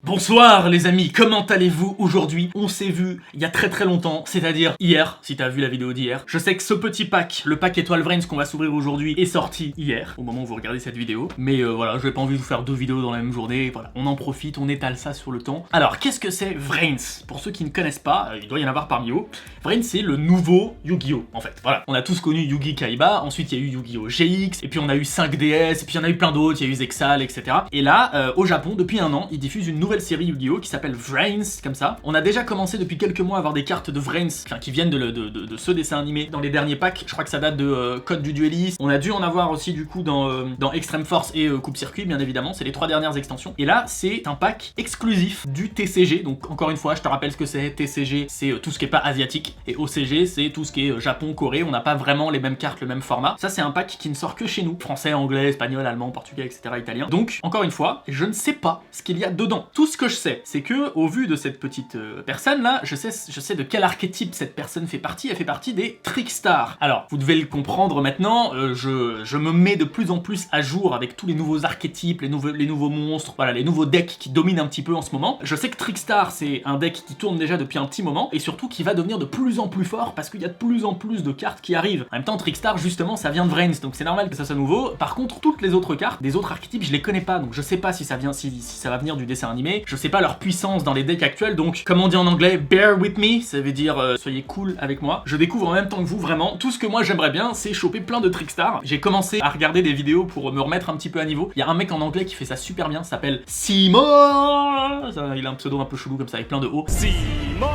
Bonsoir les amis, comment allez-vous aujourd'hui? On s'est vu il y a très longtemps, c'est-à-dire hier, si t'as vu la vidéo d'hier. Je sais que ce petit pack, le pack étoile Vrains qu'on va s'ouvrir aujourd'hui, est sorti hier, au moment où vous regardez cette vidéo. Mais voilà, j'ai pas envie de vous faire deux vidéos dans la même journée, voilà, on en profite, on étale ça sur le temps. Alors, qu'est-ce que c'est Vrains? Pour ceux qui ne connaissent pas, il doit y en avoir parmi vous. Vrains, c'est le nouveau Yu-Gi-Oh! En fait, voilà. On a tous connu Yu-Gi Kaiba, ensuite il y a eu Yu-Gi-Oh! GX, et puis on a eu 5DS, et puis il y en a eu plein d'autres, il y a eu Zexal, etc. Et là, au Japon, depuis un an, ils diffusent une nouvelle série Yu-Gi-Oh! Qui s'appelle Vrains, comme ça. On a déjà commencé depuis quelques mois à avoir des cartes de Vrains, enfin qui viennent de ce dessin animé dans les derniers packs. Je crois que ça date de Code du Dueliste. On a dû en avoir aussi du coup dans Extreme Force et Coupe Circuit, bien évidemment. C'est les 3 dernières extensions. Et là, c'est un pack exclusif du TCG. Donc encore une fois, je te rappelle ce que c'est. TCG, c'est tout ce qui est pas asiatique. Et OCG, c'est tout ce qui est Japon, Corée. On n'a pas vraiment les mêmes cartes, le même format. Ça, c'est un pack qui ne sort que chez nous. Français, anglais, espagnol, allemand, portugais, etc. italien. Donc, encore une fois, je ne sais pas ce qu'il y a dedans. Tout ce que je sais, c'est que, au vu de cette petite personne là, je sais de quel archétype cette personne fait partie. Elle fait partie des Trickstars. Alors, vous devez le comprendre maintenant, je me mets de plus en plus à jour avec tous les nouveaux archétypes, les nouveaux monstres, voilà, les nouveaux decks qui dominent un petit peu en ce moment. Je sais que Trickstar, c'est un deck qui tourne déjà depuis un petit moment, et surtout qui va devenir de plus en plus fort, parce qu'il y a de plus en plus de cartes qui arrivent. En même temps, Trickstar, justement, ça vient de Vrains, donc c'est normal que ça soit nouveau. Par contre, toutes les autres cartes, des autres archétypes, je les connais pas, donc je sais pas si ça va venir du dessin animé, je sais pas leur puissance dans les decks actuels, donc comme on dit en anglais, bear with me, ça veut dire soyez cool avec moi. Je découvre en même temps que vous vraiment, tout ce que moi j'aimerais bien, c'est choper plein de Trickstars. J'ai commencé à regarder des vidéos pour me remettre un petit peu à niveau. Il y a un mec en anglais qui fait ça super bien, ça s'appelle Simo. Il a un pseudo un peu chelou comme ça avec plein de O. Simo.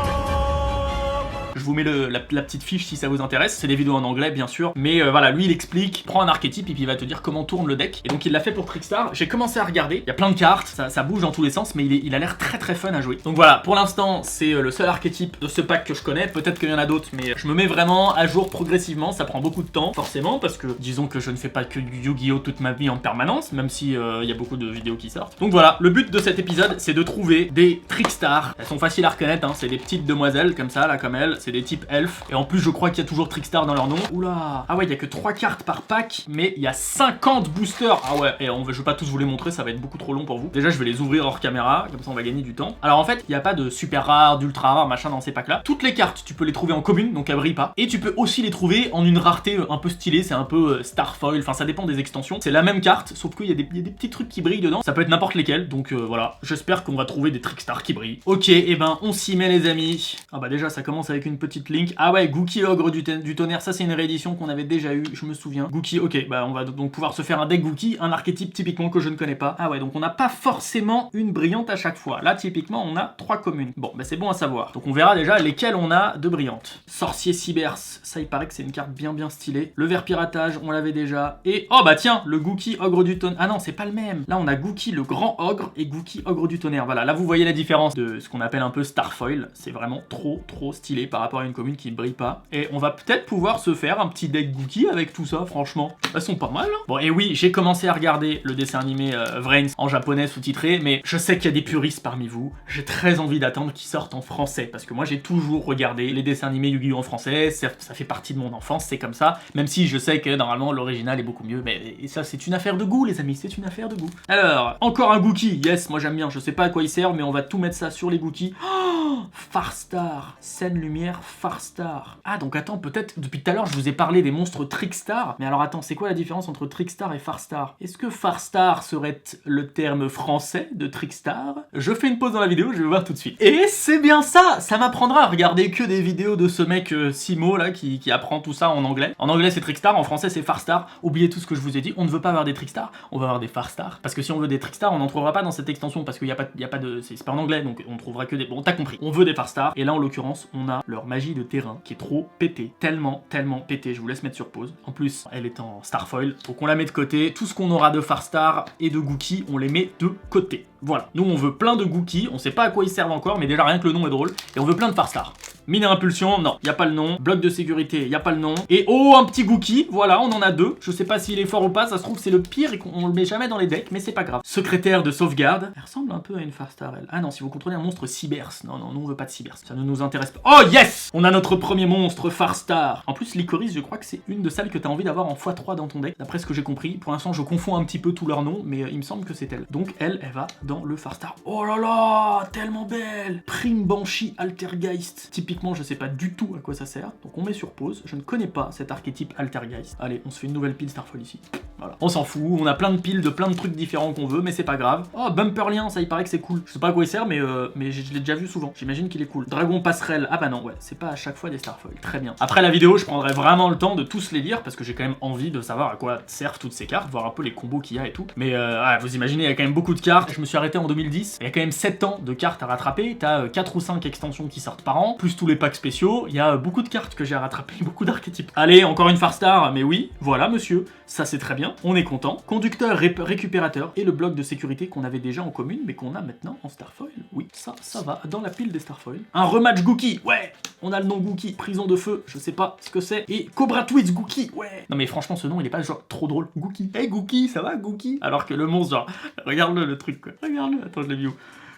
Je vous mets la petite fiche si ça vous intéresse, c'est des vidéos en anglais bien sûr, mais voilà, lui il explique, prend un archétype et puis il va te dire comment tourne le deck, et donc il l'a fait pour Trickstar. J'ai commencé à regarder, il y a plein de cartes, ça bouge dans tous les sens, mais il a l'air très fun à jouer. Donc voilà, pour l'instant c'est le seul archétype de ce pack que je connais, peut-être qu'il y en a d'autres, mais je me mets vraiment à jour progressivement, ça prend beaucoup de temps, forcément, parce que disons que je ne fais pas que du Yu-Gi-Oh! Toute ma vie en permanence, même si il y a beaucoup de vidéos qui sortent. Donc voilà, le but de cet épisode c'est de trouver des Trickstars. Elles sont faciles à reconnaître, hein, c'est des petites demoiselles comme ça, là comme elle, c'est des types elfes, et en plus je crois qu'il y a toujours Trickstar dans leur nom. Oula. Ah ouais, il y a que 3 cartes par pack, mais il y a 50 boosters. Ah ouais, et je vais pas tous vous les montrer, ça va être beaucoup trop long pour vous. Déjà je vais les ouvrir hors caméra, comme ça on va gagner du temps. Alors en fait, il n'y a pas de super rare, d'ultra rare, machin dans ces packs là. Toutes les cartes, tu peux les trouver en commune, donc elles brillent pas, et tu peux aussi les trouver en une rareté un peu stylée, c'est un peu Starfoil, enfin ça dépend des extensions. C'est la même carte, sauf qu'il y a des petits trucs qui brillent dedans, ça peut être n'importe lesquels, donc voilà, j'espère qu'on va trouver des Trickstars qui brillent. Ok, et ben on s'y met les amis. Ah bah déjà ça commence avec une petite link. Ah ouais, Gookie Ogre du tonnerre, ça c'est une réédition qu'on avait déjà eu, je me souviens. Gookie, ok, bah on va donc pouvoir se faire un deck Gookie, un archétype typiquement que je ne connais pas. Ah ouais, donc on n'a pas forcément une brillante à chaque fois. Là typiquement on a 3 communes. Bon, bah c'est bon à savoir. Donc on verra déjà lesquelles on a de brillantes. Sorcier Cybers, ça il paraît que c'est une carte bien stylée. Le ver piratage, on l'avait déjà. Et, oh bah tiens, le Gookie Ogre du tonnerre. Ah non, c'est pas le même. Là on a Gookie le grand ogre et Gookie Ogre du tonnerre. Voilà, là vous voyez la différence de ce qu'on appelle un peu Starfoil. C'est vraiment trop stylé par rapport à une commune qui ne brille pas. Et on va peut-être pouvoir se faire un petit deck Gookie avec tout ça, franchement. Elles sont pas mal, hein. Bon, et oui, j'ai commencé à regarder le dessin animé Vrains en japonais sous-titré, mais je sais qu'il y a des puristes parmi vous. J'ai très envie d'attendre qu'ils sortent en français, parce que moi j'ai toujours regardé les dessins animés Yu-Gi-Oh! En français, ça fait partie de mon enfance, c'est comme ça, même si je sais que normalement l'original est beaucoup mieux, mais et ça c'est une affaire de goût les amis, c'est une affaire de goût. Alors, encore un Gookie, yes, moi j'aime bien, je sais pas à quoi il sert, mais on va tout mettre ça sur les Gookies. Oh, Farstar, scène lumière Farstar. Ah donc attends, peut-être, depuis tout à l'heure je vous ai parlé des monstres Trickstar, mais alors attends, c'est quoi la différence entre Trickstar et Farstar? Est-ce que Farstar serait le terme français de Trickstar? Je fais une pause dans la vidéo, je vais voir tout de suite. Et c'est bien ça, ça m'apprendra à regarder que des vidéos de ce mec Simo là qui apprend tout ça en anglais. En anglais c'est Trickstar, en français c'est Farstar. Oubliez tout ce que je vous ai dit, on ne veut pas avoir des Trickstar, on va avoir des Farstar. Parce que si on veut des Trickstar, on n'en trouvera pas dans cette extension, parce qu'il y a pas de... c'est pas en anglais, donc on trouvera que des... Bon, t'as compris, on veut des Farstar, et là en l'occurrence, on a leur magie de terrain qui est trop pétée, tellement pétée, je vous laisse mettre sur pause. En plus, elle est en Starfoil, donc on la met de côté. Tout ce qu'on aura de Farstar et de Gookie, on les met de côté. Voilà, nous on veut plein de Gookie, on sait pas à quoi ils servent encore, mais déjà rien que le nom est drôle, et on veut plein de Farstar. Mine et impulsion, non, y a pas le nom. Bloc de sécurité, y a pas le nom. Et oh, un petit Gookie, voilà, on en a deux. Je sais pas s'il est fort ou pas, ça se trouve c'est le pire et qu'on le met jamais dans les decks, mais c'est pas grave. Secrétaire de sauvegarde. Elle ressemble un peu à une Farstar, elle. Ah non, si vous contrôlez un monstre Cybers. Non, non, nous on veut pas de Cybers. Ça ne nous intéresse pas. Oh yes! On a notre premier monstre, Farstar. En plus, Licorice, je crois que c'est une de celles que t'as envie d'avoir en x3 dans ton deck, d'après ce que j'ai compris. Pour l'instant, je confonds un petit peu tous leurs noms, mais il me semble que c'est elle. Donc elle va dans le Farstar. Oh là là, tellement belle! Prime Banshee Altergeist. Typiquement, je sais pas du tout à quoi ça sert, donc on met sur pause. Je ne connais pas cet archétype Altergeist. Allez, on se fait une nouvelle pile Starfoil ici. Voilà. On s'en fout, on a plein de piles de plein de trucs différents qu'on veut, mais c'est pas grave. Oh, Bumperlien, ça il paraît que c'est cool. Je sais pas à quoi il sert, mais je l'ai déjà vu souvent. J'imagine qu'il est cool. Dragon Passerelle. Ah bah non, ouais, c'est pas à chaque fois des Starfoil. Très bien. Après la vidéo, je prendrai vraiment le temps de tous les lire, parce que j'ai quand même envie de savoir à quoi servent toutes ces cartes, voir un peu les combos qu'il y a et tout. Mais vous imaginez, il y a quand même beaucoup de cartes. Je me suis arrêté en 2010. Il y a quand même 7 ans de cartes à rattraper. T'as 4 ou 5 extensions qui sortent par an, plus tous les packs spéciaux. Il y a beaucoup de cartes que j'ai à rattraper, beaucoup d'archétypes. Allez, encore une Farstar, mais oui, voilà monsieur, ça c'est très bien, on est content. Conducteur récupérateur et le bloc de sécurité qu'on avait déjà en commune, mais qu'on a maintenant en Starfoil. Oui, ça va dans la pile des Starfoil. Un rematch Gookie, ouais, on a le nom Gookie. Prison de feu, je sais pas ce que c'est. Et Cobra Twist Gookie, ouais. Non mais franchement, ce nom, il est pas genre trop drôle. Gookie. Hey Gookie, ça va Gookie? Alors que le monstre, genre, regarde-le le truc quoi. Regarde-le, attends, je l'ai vu où.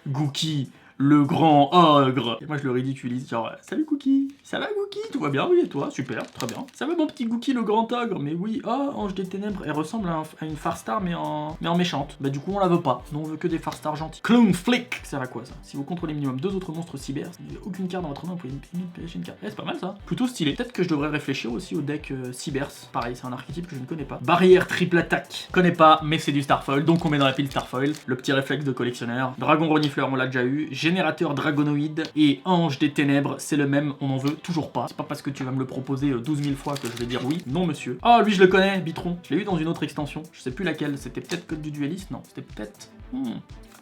Gookie. Le grand ogre. Et moi je le ridiculise, genre salut Gookie, ça va Gookie, tout va bien, oui et toi, super, très bien. Ça va mon petit Gookie le grand ogre, mais oui, oh Ange des ténèbres, elle ressemble à une Farstar mais en méchante. Bah du coup on la veut pas, nous on veut que des Farstars gentils. Clown Flick, ça va quoi ça? Si vous contrôlez minimum 2 autres monstres Cybers, il n'y a aucune carte dans votre main, vous pouvez pêcher une carte. Eh, c'est pas mal ça, plutôt stylé. Peut-être que je devrais réfléchir aussi au deck Cybers, pareil c'est un archétype que je ne connais pas. Barrière triple attaque, connais pas, mais c'est du Starfoil, donc on met dans la pile Starfoil. Le petit réflexe de collectionneur. Dragon renifleur on l'a déjà eu, générateur dragonoïde et Ange des ténèbres, c'est le même, on n'en veut toujours pas. C'est pas parce que tu vas me le proposer 12 000 fois que je vais dire oui. Non monsieur. Oh lui je le connais, Bitron. Je l'ai eu dans une autre extension. Je sais plus laquelle. C'était peut-être Code du Dueliste. Non, c'était peut-être...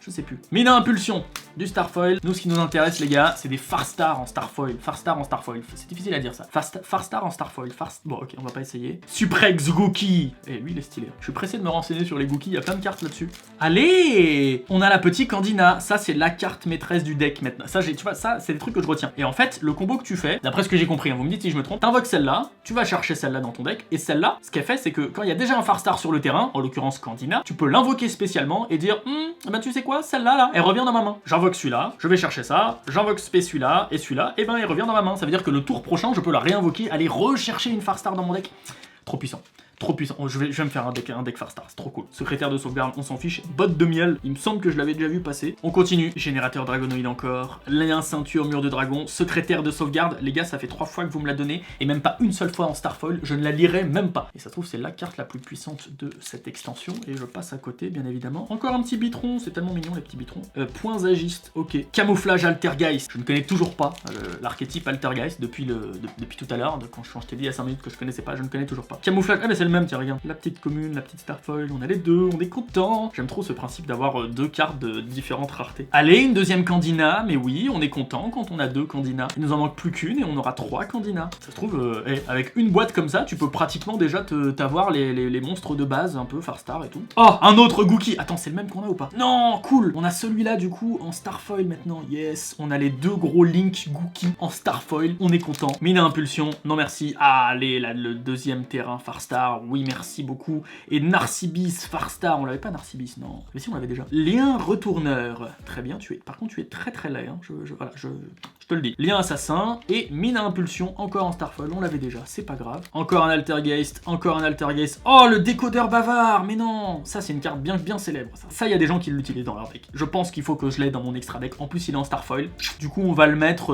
Je sais plus. Mine à impulsion du Starfoil. Nous, ce qui nous intéresse, les gars, c'est des Farstar en Starfoil. Farstar en Starfoil. C'est difficile à dire ça. Farstar en Starfoil. Bon, ok, on va pas essayer. Suprex Gookie. Eh, lui, il est stylé. Je suis pressé de me renseigner sur les Gookies. Il y a plein de cartes là-dessus. Allez, on a la petite Candina. Ça, c'est la carte maîtresse du deck maintenant. Ça, tu vois, ça, c'est des trucs que je retiens. Et en fait, le combo que tu fais, d'après ce que j'ai compris, hein, vous me dites si je me trompe, t'invoques celle-là, tu vas chercher celle-là dans ton deck. Et celle-là, ce qu'elle fait, c'est que quand il y a déjà un Farstar sur le terrain, en l'occurrence Candina, tu peux l'invoquer spécialement et dire, bah tu sais quoi, celle-là, là, elle revient dans ma main. J'invoque celui-là, je vais chercher ça, j'invoque celui-là, et ben elle revient dans ma main. Ça veut dire que le tour prochain, je peux la réinvoquer, aller rechercher une Farstar dans mon deck. Trop puissant. Trop puissant. Je vais me faire un deck Farstar, c'est trop cool. Secrétaire de sauvegarde, on s'en fiche. Botte de miel, il me semble que je l'avais déjà vu passer. On continue. Générateur dragonoïde encore. Lien ceinture, mur de dragon. Secrétaire de sauvegarde. Les gars, ça fait 3 fois que vous me la donnez. Et même pas une seule fois en Starfoil. Je ne la lirai même pas. Et ça se trouve, c'est la carte la plus puissante de cette extension. Et je passe à côté, bien évidemment. Encore un petit bitron. C'est tellement mignon, les petits bitrons. Points agistes. Ok. Camouflage Altergeist. Je ne connais toujours pas l'archétype Altergeist depuis tout à l'heure. Quand je t'ai dit il y a 5 minutes que je connaissais pas, je ne connais toujours pas. Camouflage. Ah, mais c'est le même, tiens, regarde. La petite commune, la petite Starfoil, on a les deux, on est content. J'aime trop ce principe d'avoir 2 cartes de différentes raretés. Allez, une deuxième Candina, mais oui, on est content quand on a 2 Candina. Il nous en manque plus qu'une et on aura 3 Candina. Ça se trouve, avec une boîte comme ça, tu peux pratiquement déjà t'avoir les monstres de base, un peu Farstar et tout. Oh, un autre Gookie. Attends, c'est le même qu'on a ou pas? Non, cool. On a celui-là du coup en Starfoil maintenant. Yes, on a les 2 gros Link Gookie en Starfoil. On est content. Mine à impulsion, non merci. Ah, allez, là, le deuxième terrain Farstar, oui merci beaucoup. Et Narcibis Farstar, on l'avait pas Narcibis, non. Mais si on l'avait déjà. Lien retourneur. Très bien, par contre tu es très très laid, hein. Voilà, je te le dis. Lien assassin et mine à impulsion, encore en Starfoil, on l'avait déjà, c'est pas grave. Encore un Altergeist, encore un Altergeist. Oh, le décodeur bavard, mais non. Ça c'est une carte bien célèbre. Ça, il y a des gens qui l'utilisent dans leur deck. Je pense qu'il faut que je l'ai dans mon extra deck. En plus, il est en Starfoil. Du coup, on va le mettre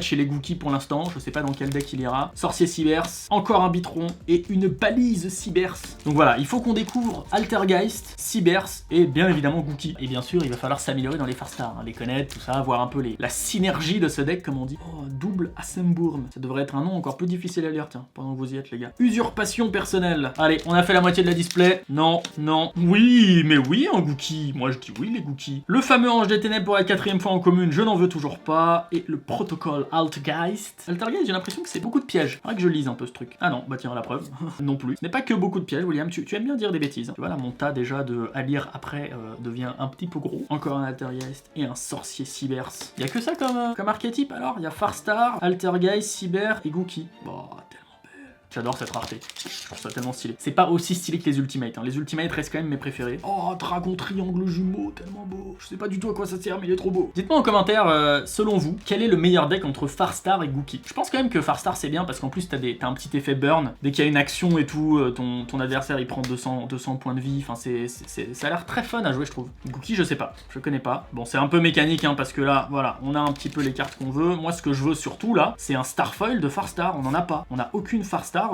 chez les Gookies pour l'instant. Je sais pas dans quel deck il ira. Sorcier Cybers, encore un bitron et une balise Cybers. Donc voilà, il faut qu'on découvre Altergeist, Cybers et bien évidemment Gookie. Et bien sûr, il va falloir s'améliorer dans les Farstar, hein, les connaître, tout ça, voir un peu la synergie de ce deck, comme on dit. Oh, double Assemburn. Ça devrait être un nom encore plus difficile à lire, tiens, pendant que vous y êtes, les gars. Usurpation personnelle. Allez, on a fait la moitié de la display. Non, non. Oui, mais oui, un Gookie. Moi, je dis oui, les Gookies. Le fameux Ange des Ténèbres pour la 4ème fois en commune, je n'en veux toujours pas. Et le protocole Altergeist. Altergeist, j'ai l'impression que c'est beaucoup de pièges. Faudrait que je lise un peu ce truc. Ah non, bah tiens, la preuve. Non plus. Ce n'est pas que beaucoup de pièges, William. Tu aimes bien dire des bêtises. Hein. Tu vois, là, mon tas déjà à lire après devient un petit peu gros. Encore un Altergeist et un sorcier Cybers. Il y a que ça comme Comme archétype, alors, il y a Farstar, Altergeist, Cyber et Gookie. Bon, tellement belle. J'adore cette rareté. Je trouve ça tellement stylé. C'est pas aussi stylé que les Ultimates. Hein. Les Ultimates restent quand même mes préférés. Oh, Dragon Triangle Jumeau, tellement beau. Je sais pas du tout à quoi ça sert, mais il est trop beau. Dites-moi en commentaire, selon vous, quel est le meilleur deck entre Farstar et Gookie? Je pense quand même que Farstar c'est bien parce qu'en plus t'as un petit effet burn. Dès qu'il y a une action et tout, ton adversaire il prend 200 points de vie. Enfin, ça a l'air très fun à jouer, je trouve. Gookie, je sais pas. Je connais pas. Bon, c'est un peu mécanique, hein, parce que là, voilà, on a un petit peu les cartes qu'on veut. Moi, ce que je veux surtout là, c'est un Starfoil de Farstar. On en a pas. On a aucune Farstar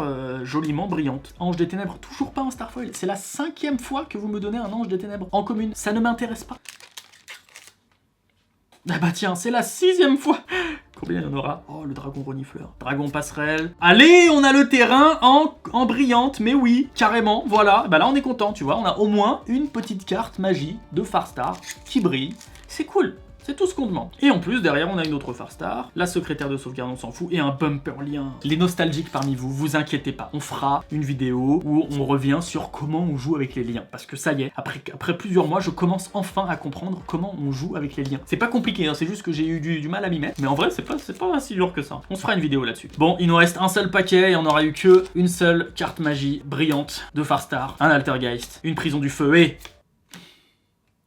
joliment brillante. Ange des Ténèbres, toujours pas un Starfoil. C'est la 5e fois que vous me donnez un Ange des Ténèbres en commune. Ça ne m'intéresse pas. Ah bah tiens, c'est la 6e fois. Combien il y en aura? Oh, le dragon renifleur. Dragon passerelle. Allez, on a le terrain en brillante, mais oui, carrément, voilà. Bah là, on est content, tu vois. On a au moins une petite carte magie de Farstar qui brille. C'est cool. C'est tout ce qu'on demande. Et en plus, derrière, on a une autre Farstar, la secrétaire de sauvegarde, on s'en fout, et un bumper lien. Les nostalgiques parmi vous, vous inquiétez pas. On fera une vidéo où on revient sur comment on joue avec les liens. Parce que ça y est, après plusieurs mois, je commence enfin à comprendre comment on joue avec les liens. C'est pas compliqué, hein, c'est juste que j'ai eu du mal à m'y mettre. Mais en vrai, c'est pas si dur que ça. On se fera une vidéo là-dessus. Bon, il nous reste un seul paquet et on aura eu que une seule carte magie brillante de Farstar, un Altergeist, une prison du feu et...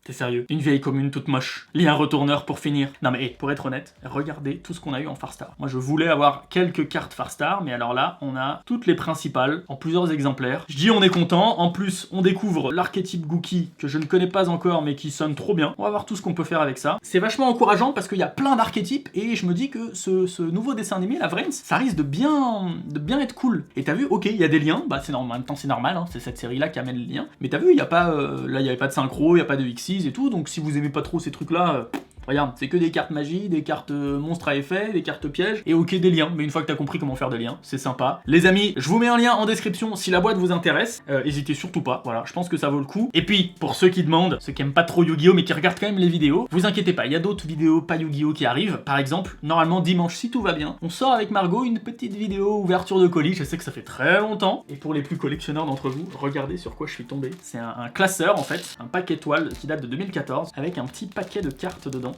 T'es sérieux? Une vieille commune toute moche. Lien retourneur pour finir. Non mais pour être honnête, regardez tout ce qu'on a eu en Farstar. Moi je voulais avoir quelques cartes Farstar, mais alors là, on a toutes les principales en plusieurs exemplaires. Je dis on est content, en plus on découvre l'archétype Gookie que je ne connais pas encore mais qui sonne trop bien. On va voir tout ce qu'on peut faire avec ça. C'est vachement encourageant parce qu'il y a plein d'archétypes et je me dis que ce nouveau dessin animé, la Vrains, ça risque de bien être cool. Et t'as vu, ok, il y a des liens, bah c'est normal, en même temps c'est normal, hein, c'est cette série là qui amène les liens. Mais t'as vu, il y a pas, là il y avait pas de synchro, il y a pas de XY et tout, donc si vous aimez pas trop ces trucs là, regarde, c'est que des cartes magie, des cartes monstres à effet, des cartes pièges, et ok des liens, mais une fois que t'as compris comment faire des liens, c'est sympa. Les amis, je vous mets un lien en description si la boîte vous intéresse, hésitez surtout pas, voilà, je pense que ça vaut le coup. Et puis, pour ceux qui demandent, ceux qui aiment pas trop Yu-Gi-Oh mais qui regardent quand même les vidéos, vous inquiétez pas, il y a d'autres vidéos pas Yu-Gi-Oh qui arrivent. Par exemple, normalement dimanche si tout va bien, on sort avec Margot une petite vidéo ouverture de colis, je sais que ça fait très longtemps, et pour les plus collectionneurs d'entre vous, regardez sur quoi je suis tombé. C'est un classeur en fait, un pack étoile qui date de 2014, avec un petit paquet de cartes dedans.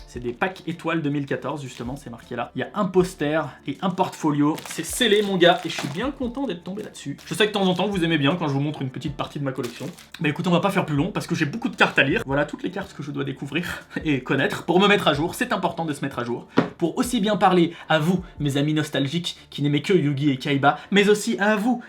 C'est des packs étoiles 2014, justement, c'est marqué là. Il y a un poster et un portfolio. C'est scellé, mon gars, et je suis bien content d'être tombé là-dessus. Je sais que de temps en temps, vous aimez bien quand je vous montre une petite partie de ma collection. Mais écoutez, on va pas faire plus long, parce que j'ai beaucoup de cartes à lire. Voilà toutes les cartes que je dois découvrir et connaître pour me mettre à jour. C'est important de se mettre à jour. Pour aussi bien parler à vous, mes amis nostalgiques, qui n'aimaient que Yugi et Kaiba, mais aussi à vous,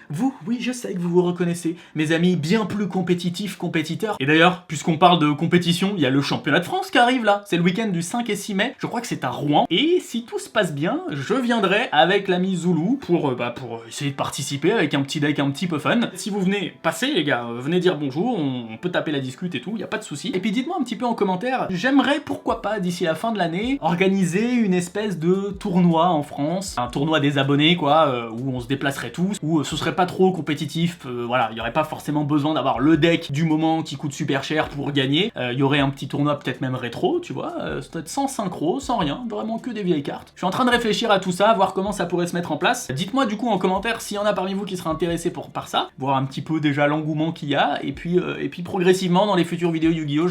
oui, je sais que vous vous reconnaissez, mes amis bien plus compétiteurs. Et d'ailleurs, puisqu'on parle de compétition, il y a le championnat de France qui arrive là. C'est le week-end du 5 et 6 mai, je crois que c'est à Rouen. Et si tout se passe bien, je viendrai avec l'ami Zoulou pour essayer de participer avec un petit deck un petit peu fun. Si vous venez passer les gars, venez dire bonjour, on peut taper la discute et tout, y a pas de souci. Et puis dites-moi un petit peu en commentaire, j'aimerais pourquoi pas d'ici la fin de l'année organiser une espèce de tournoi en France, un tournoi des abonnés quoi, où on se déplacerait tous, où ce serait pas trop compétitif, voilà, il y aurait pas forcément besoin d'avoir le deck du moment qui coûte super cher pour gagner. Il y aurait un petit tournoi peut-être même rétro, tu vois, peut-être sans synchro, sans rien, vraiment que des vieilles cartes. Je suis en train de réfléchir à tout ça, voir comment ça pourrait se mettre en place. Dites-moi du coup en commentaire s'il y en a parmi vous qui seraient intéressés par ça, voir un petit peu déjà l'engouement qu'il y a, et puis progressivement dans les futures vidéos Yu-Gi-Oh!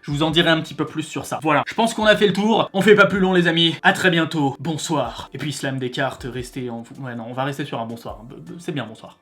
Je vous en dirai un petit peu plus sur ça. Voilà, je pense qu'on a fait le tour, on fait pas plus long les amis, à très bientôt, bonsoir. Et puis slam des cartes, restez en... Ouais non, on va rester sur un bonsoir, c'est bien bonsoir.